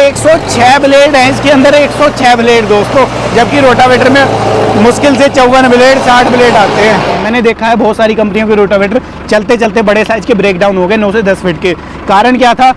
106 blade हैं इसके अंदर, 106 ब्लेड दोस्तों, जबकि रोटावेटर में मुश्किल से 54 ब्लेड 60 ब्लेड आते हैं। मैंने देखा है बहुत सारी कंपनियों के रोटावेटर चलते चलते बड़े साइज के ब्रेकडाउन हो गए 9 से 10 फीट के। कारण क्या था,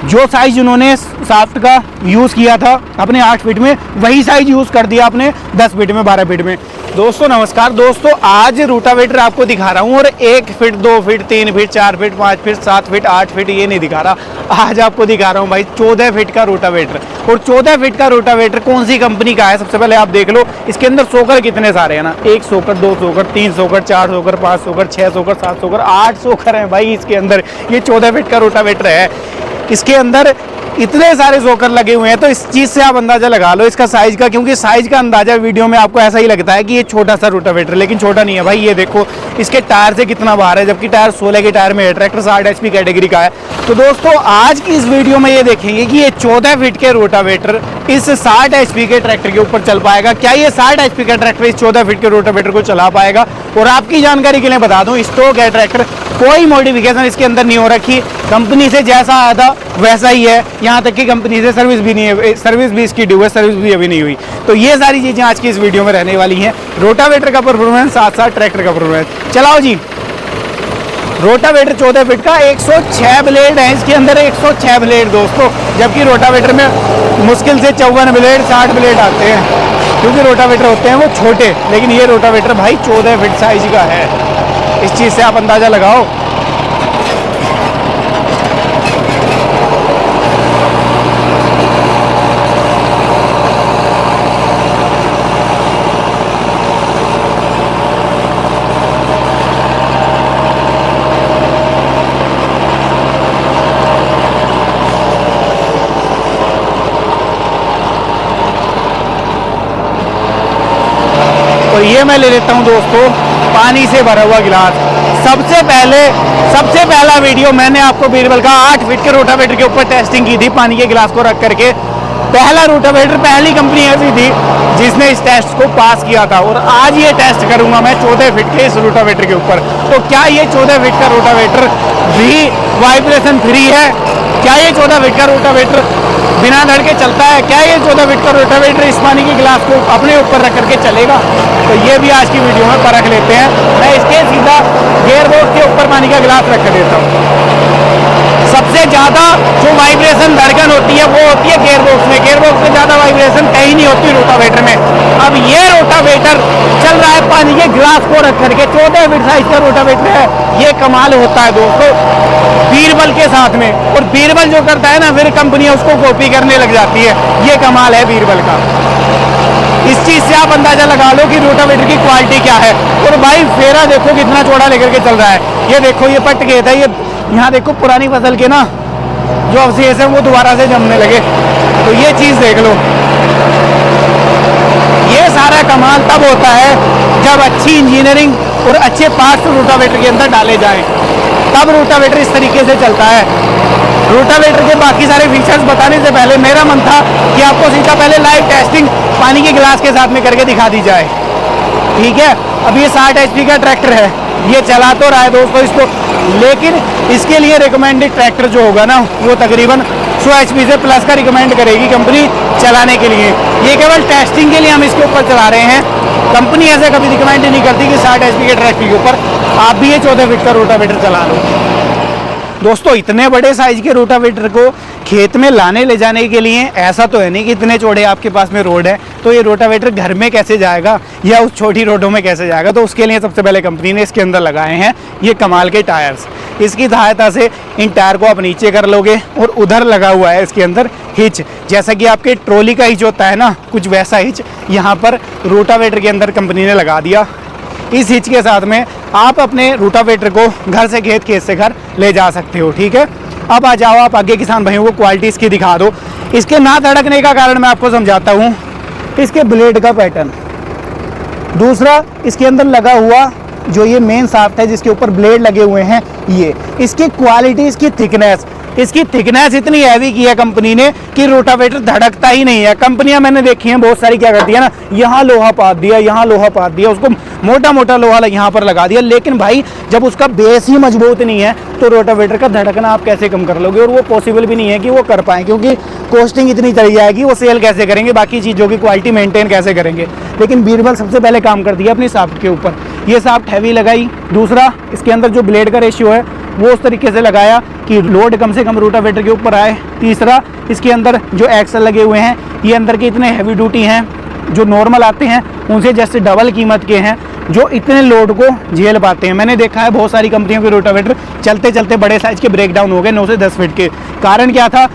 जो साइज उन्होंने शाफ्ट का यूज़ किया था अपने 8 फीट में, वही साइज यूज़ कर दिया अपने 10 फीट में, 12 फीट में। दोस्तों नमस्कार दोस्तों, आज रोटावेटर आपको दिखा रहा हूँ और 1 feet 2 feet 3 feet 4 feet 5 feet 7 feet 8 feet ये नहीं दिखा रहा। आज आपको दिखा रहा हूँ भाई 14 फीट का रोटावेटर। और 14 फीट का रोटावेटर कौन सी कंपनी का है सबसे पहले आप देख लो। इसके अंदर सोकर कितने सारे हैं ना, 1 सोकर 2 सोकर 3 सोकर 4 सोकर 5 सोकर 6 सोकर 7 सोकर 8 सोकर हैं भाई इसके अंदर। ये 14 फीट का रोटावेटर है, इसके अंदर इतने सारे जोकर लगे हुए हैं। तो इस चीज़ से आप अंदाज़ा लगा लो इसका साइज़ का, क्योंकि साइज़ का अंदाज़ा वीडियो में आपको ऐसा ही लगता है कि ये छोटा सा रोटावेटर, लेकिन छोटा नहीं है भाई। ये देखो इसके टायर से कितना बाहर है, जबकि टायर 16 के टायर में है। ट्रैक्टर 60 HP कैटेगरी का है। तो दोस्तों आज की इस वीडियो में ये देखेंगे कि ये 14 फीट के रोटावेटर इस 60 HP के ट्रैक्टर के ऊपर चल पाएगा। क्या ये 60 HP का ट्रैक्टर इस 14 फीट के रोटावेटर को चला पाएगा? और आपकी जानकारी के लिए बता दूं, स्टॉक है ट्रैक्टर, कोई मॉडिफिकेशन इसके अंदर नहीं हो रखी। कंपनी से जैसा आया था वैसा ही है, यहाँ तक कि कंपनी से सर्विस भी नहीं है, सर्विस भी इसकी ड्यू है, सर्विस भी अभी नहीं हुई। तो ये सारी चीज़ें आज की इस वीडियो में रहने वाली हैं। रोटावेटर का परफॉर्मेंस, साथ साथ ट्रैक्टर का परफॉर्मेंस। चलाओ जी। रोटावेटर 14 फीट का, 106 ब्लेड हैं इसके अंदर, 106 ब्लेड दोस्तों, जबकि रोटावेटर में मुश्किल से 54 ब्लेड 60 ब्लेड आते हैं, क्योंकि रोटावेटर होते हैं वो छोटे। लेकिन ये रोटावेटर भाई 14 फीट साइज का है। इस चीज़ से आप अंदाज़ा लगाओ। तो ये मैं ले लेता हूँ दोस्तों पानी से भरा हुआ गिलास। सबसे पहला वीडियो मैंने आपको बीरबल का 8 फीट के रोटावेटर के ऊपर टेस्टिंग की थी, पानी के गिलास को रख करके। पहला रोटावेटर, पहली कंपनी ऐसी थी जिसने इस टेस्ट को पास किया था। और आज ये टेस्ट करूंगा मैं 14 फीट के इस रोटावेटर के ऊपर। तो क्या ये 14 फीट का रोटावेटर भी वाइब्रेशन फ्री है? क्या ये 14 फीट का रोटावेटर बिना धड़के चलता है? क्या ये 14 फीट का रोटावेटर इस पानी के गिलास को अपने ऊपर रख करके चलेगा? तो ये भी आज की वीडियो में परख लेते हैं। मैं इसके सीधा गियर बॉक्स के ऊपर पानी का गिलास रख देता हूँ। सबसे ज़्यादा जो वाइब्रेशन धड़कन होती है वो होती है गियर बॉक्स में। गियर बॉक्स में ज़्यादा वाइब्रेशन कहीं नहीं होती रोटावेटर में। अब ये रोटावेटर चल रहा है पानी के गिलास को रख करके, 14 फीट साइज का रोटावेटर है। ये कमाल होता है दोस्तों बीरबल के साथ में। और बीरबल जो करता है ना, फिर कंपनियां उसको कॉपी करने लग जाती है। ये कमाल है बीरबल का। इस चीज़ से आप अंदाज़ा लगा लो कि रोटावेटर की क्वालिटी क्या है। और भाई फेरा देखो कितना चौड़ा लेकर के चल रहा है। ये देखो ये पट गया था, ये यहाँ देखो पुरानी फसल के ना जो अवशेष है वो दोबारा से जमने लगे। तो ये चीज़ देख लो। ये सारा कमाल तब होता है जब अच्छी इंजीनियरिंग और अच्छे पार्ट्स रोटावेटर के अंदर डाले जाएं, तब रोटावेटर इस तरीके से चलता है। रोटावेटर के बाकी सारे फीचर्स बताने से पहले मेरा मन था कि आपको सीधा पहले लाइव टेस्टिंग पानी के गिलास के साथ में करके दिखा दी जाए। ठीक है, अब ये 60 HP का ट्रैक्टर है, ये चला तो रहा है दोस्तों इसको, लेकिन इसके लिए रिकमेंडेड ट्रैक्टर जो होगा ना वो तकरीबन 100 HP से प्लस का रिकमेंड करेगी कंपनी चलाने के लिए। ये केवल टेस्टिंग के लिए हम इसके ऊपर चला रहे हैं। कंपनी ऐसे कभी रिकमेंड नहीं करती कि 60 HP के ट्रैक्टर के ऊपर आप भी ये 14 फीट का रोटावेटर चला लो। दोस्तों इतने बड़े साइज के रोटावेटर को खेत में लाने ले जाने के लिए ऐसा तो है नहीं कि इतने चौड़े आपके पास में रोड है, तो ये रोटावेटर घर में कैसे जाएगा या उस छोटी रोडों में कैसे जाएगा? तो उसके लिए सबसे पहले कंपनी ने इसके अंदर लगाए हैं ये कमाल के टायर्स। इसकी सहायता से इन टायर को आप नीचे कर लोगे और उधर लगा हुआ है इसके अंदर हिच, जैसा कि आपके ट्रॉली का हिच होता है ना, कुछ वैसा हिच यहाँ पर रोटावेटर के अंदर कंपनी ने लगा दिया। इस हिच के साथ में आप अपने रोटावेटर को घर से खेत, खेत से घर ले जा सकते हो। ठीक है, अब आ जाओ आप आगे किसान भाइयों को क्वालिटी इसकी दिखा दो। इसके ना धड़कने का कारण मैं आपको समझाता हूँ। इसके ब्लेड का पैटर्न, दूसरा इसके अंदर लगा हुआ जो ये मेन शाफ्ट है जिसके ऊपर ब्लेड लगे हुए हैं, ये इसकी क्वालिटी, इसकी थिकनेस, इसकी थिकनेस इतनी हैवी की है कंपनी ने कि रोटावेटर धड़कता ही नहीं है। कंपनियां मैंने देखी हैं बहुत सारी क्या करती है ना, यहाँ लोहा पात दिया, यहाँ लोहा पात दिया, उसको मोटा मोटा लोहा यहाँ पर लगा दिया, लेकिन भाई जब उसका बेस ही मजबूत नहीं है तो रोटावेटर का धड़कना आप कैसे कम कर लोगे। और वो पॉसिबल भी नहीं है कि वो कर पाएँ, क्योंकि कॉस्टिंग इतनी चली जाएगी, वो सेल कैसे करेंगे, बाकी चीज़ों की क्वालिटी मेंटेन कैसे करेंगे। लेकिन बीरबल सबसे पहले काम कर दिया अपनी साफ्ट के ऊपर, ये साफ्ट हैवी लगाई। दूसरा, इसके अंदर जो ब्लेड का रेशियो है वो उस तरीके से लगाया कि लोड कम से कम रोटावेटर के ऊपर आए। तीसरा, इसके अंदर जो एक्सल लगे हुए हैं ये अंदर के इतने हैवी ड्यूटी हैं, जो नॉर्मल आते हैं उनसे जैसे डबल कीमत के हैं, जो इतने लोड को झेल पाते हैं। मैंने देखा है बहुत सारी कंपनियों के रोटावेटर चलते चलते बड़े साइज़ के ब्रेकडाउन हो गए 9 से 10 फीट के। कारण क्या था,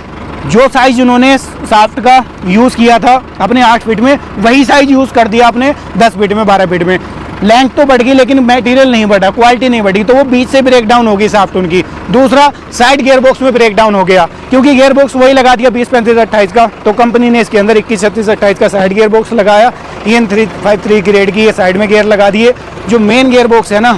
जो साइज़ उन्होंने साफ्ट का यूज़ किया था अपने 8 फीट में, वही साइज़ यूज़ कर दिया अपने 10 फीट में, 12 फीट में। लेंथ तो बढ़ गई लेकिन मटेरियल नहीं बढ़ा, क्वालिटी नहीं बढ़ी, तो वो बीच से ब्रेक डाउन होगी साफ्ट उनकी। दूसरा, साइड गियर बॉक्स में ब्रेक डाउन हो गया, क्योंकि गियर बॉक्स वही लगा दिया 20, 35, 28 का, तो कंपनी ने इसके अंदर 21, 36, 28 का साइड गियर बॉक्स लगाया। EN 353 ग्रेड की ये साइड में गियर लगा दिए। जो मेन गियर बॉक्स है ना,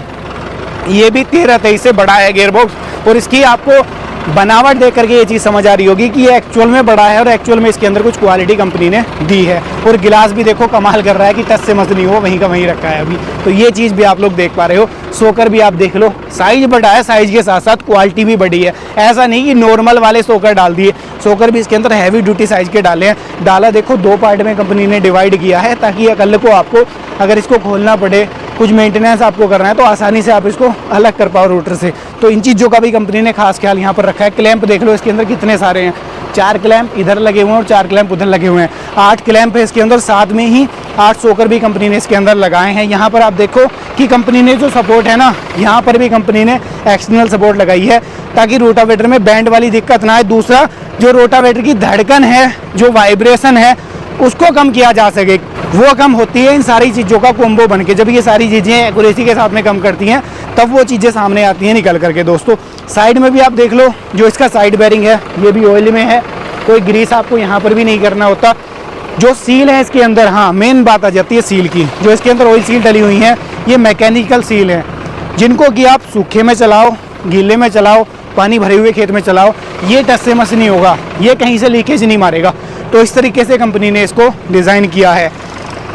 ये भी 13-23 से बड़ा है गियर बॉक्स, और इसकी आपको बनावट देख करके ये चीज़ समझ आ रही होगी कि ये एक्चुअल में बड़ा है और एक्चुअल में इसके अंदर कुछ क्वालिटी कंपनी ने दी है। और गिलास भी देखो कमाल कर रहा है कि टच से मस नहीं हो, वहीं का वहीं रखा है अभी, तो ये चीज़ भी आप लोग देख पा रहे हो। सोकर भी आप देख लो, साइज बढ़ा है, साइज के साथ साथ क्वालिटी भी बढ़ी है। ऐसा नहीं कि नॉर्मल वाले सोकर डाल दिए, सोकर भी इसके अंदर हैवी ड्यूटी साइज के डाले हैं। डाला देखो 2 पार्ट में कंपनी ने डिवाइड किया है, ताकि कल को आपको अगर इसको खोलना पड़े, कुछ मेंटेनेंस आपको करना है, तो आसानी से आप इसको अलग कर पाओ रोटर से। तो इन चीज़ों का भी कंपनी ने खास ख्याल यहाँ पर रखा है। क्लैंप देख लो इसके अंदर कितने सारे हैं, 4 क्लैंप इधर लगे हुए हैं और 4 क्लैंप उधर लगे हुए हैं। 8 क्लैंप है इसके अंदर, साथ में ही 8 सोकर भी कंपनी ने इसके अंदर लगाए हैं। यहाँ पर आप देखो कि कंपनी ने जो सपोर्ट है ना, यहाँ पर भी कंपनी ने एक्सटर्नल सपोर्ट लगाई है, ताकि रोटावेटर में बैंड वाली दिक्कत ना आए। दूसरा, जो रोटावेटर की धड़कन है, जो वाइब्रेशन है, उसको कम किया जा सके, वो कम होती है इन सारी चीज़ों का कॉम्बो बन के। जब ये सारी चीज़ें एक्यूरेसी के साथ में कम करती हैं, तब वो चीज़ें सामने आती हैं निकल करके। दोस्तों, साइड में भी आप देख लो, जो इसका साइड बेरिंग है ये भी ऑयल में है, कोई ग्रीस आपको यहाँ पर भी नहीं करना होता। जो सील है इसके अंदर, हाँ मेन बात आ जाती है सील की, जो इसके अंदर ऑयल सील डली हुई हैं, ये मैकेनिकल सील है, जिनको कि आप सूखे में चलाओ, गीले में चलाओ, पानी भरे हुए खेत में चलाओ, ये टस से मस नहीं होगा, ये कहीं से लीकेज नहीं मारेगा। तो इस तरीके से कंपनी ने इसको डिज़ाइन किया है।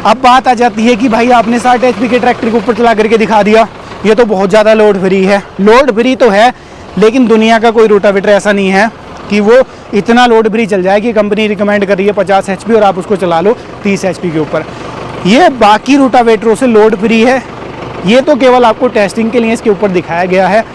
अब बात आ जाती है कि भाई आपने 60 HP के ट्रैक्टर के ऊपर चला करके दिखा दिया, ये तो बहुत ज़्यादा लोड फ्री है। लोड फ्री तो है, लेकिन दुनिया का कोई रोटावेटर ऐसा नहीं है कि वो इतना लोड फ्री चल जाए कि कंपनी रिकमेंड कर रही है 50 HP और आप उसको चला लो 30 HP के ऊपर। ये बाकी रोटावेटरों से लोड फ्री है, ये तो केवल आपको टेस्टिंग के लिए इसके ऊपर दिखाया गया है।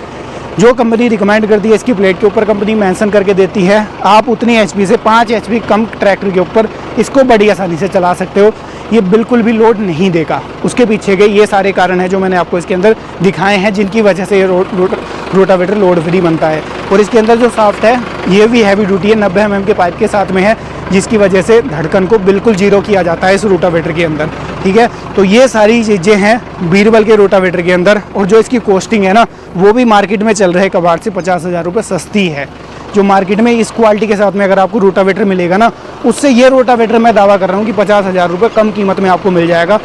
जो कंपनी रिकमेंड करती है इसकी प्लेट के ऊपर कंपनी मेंशन करके देती है, आप उतनी HP से 5 HP कम ट्रैक्टर के ऊपर इसको बड़ी आसानी से चला सकते हो। ये बिल्कुल भी लोड नहीं देगा। उसके पीछे के ये सारे कारण हैं जो मैंने आपको इसके अंदर दिखाए हैं, जिनकी वजह से ये रोटावेटर लोड फ्री बनता है। और इसके अंदर जो साफ्ट है ये भी हैवी ड्यूटी है, 90 mm के पाइप के साथ में है, जिसकी वजह से धड़कन को बिल्कुल जीरो किया जाता है इस रोटावेटर के अंदर। ठीक है, तो ये सारी चीज़ें हैं बीरबल के रोटावेटर के अंदर। और जो इसकी कॉस्टिंग है ना, वो भी मार्केट में चल रहे कबाड़ से 50,000 रुपये सस्ती है। जो मार्केट में इस क्वालिटी के साथ में अगर आपको रोटावेटर मिलेगा ना, उससे ये रोटावेटर मैं दावा कर रहा हूँ कि 50,000 रुपये कम कीमत में आपको मिल जाएगा,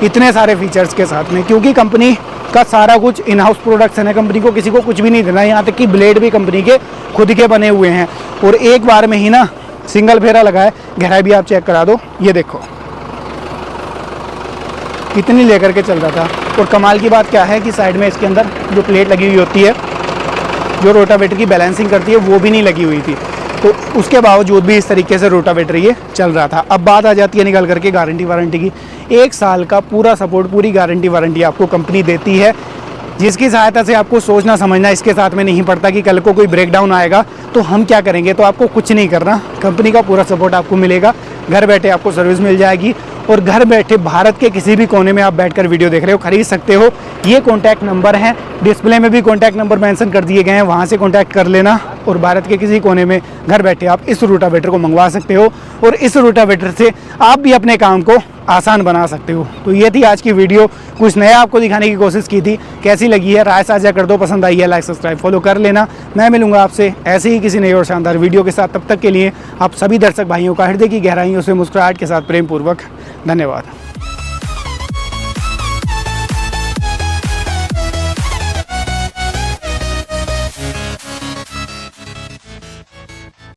इतने सारे फीचर्स के साथ में। क्योंकि कंपनी का सारा कुछ इन हाउस प्रोडक्शन है, कंपनी को किसी को कुछ भी नहीं देना है। यहाँ तक कि ब्लेड भी कंपनी के खुद के बने हुए हैं, और एक बार में ही ना सिंगल फेरा लगा है। गहराई भी आप चेक करा दो, ये देखो कितनी लेकर के चल रहा था। और कमाल की बात क्या है कि साइड में इसके अंदर जो प्लेट लगी हुई होती है, जो रोटावेटर की बैलेंसिंग करती है, वो भी नहीं लगी हुई थी। तो उसके बावजूद भी इस तरीके से रोटावेटर ये चल रहा था। अब बात आ जाती है निकल करके गारंटी वारंटी की। 1 साल का पूरा सपोर्ट, पूरी गारंटी वारंटी आपको कंपनी देती है, जिसकी सहायता से आपको सोचना समझना इसके साथ में नहीं पड़ता कि कल को कोई ब्रेकडाउन आएगा तो हम क्या करेंगे। तो आपको कुछ नहीं करना, कंपनी का पूरा सपोर्ट आपको मिलेगा। घर बैठे आपको सर्विस मिल जाएगी, और घर बैठे भारत के किसी भी कोने में आप बैठकर वीडियो देख रहे हो, खरीद सकते हो। ये कॉन्टैक्ट नंबर है, डिस्प्ले में भी कॉन्टैक्ट नंबर मेंशन कर दिए गए हैं, वहाँ से कॉन्टैक्ट कर लेना। और भारत के किसी कोने में घर बैठे आप इस रोटावेटर को मंगवा सकते हो, और इस रोटावेटर से आप भी अपने काम को आसान बना सकते हो। तो ये थी आज की वीडियो, कुछ नया आपको दिखाने की कोशिश की थी। कैसी लगी है राय साझा कर दो, पसंद आई है लाइक सब्सक्राइब फॉलो कर लेना। मैं मिलूंगा आपसे ऐसे ही किसी नई और शानदार वीडियो के साथ। तब तक के लिए आप सभी दर्शक भाइयों का हृदय की गहराइयों से मुस्कुराहट के साथ प्रेम पूर्वक धन्यवाद।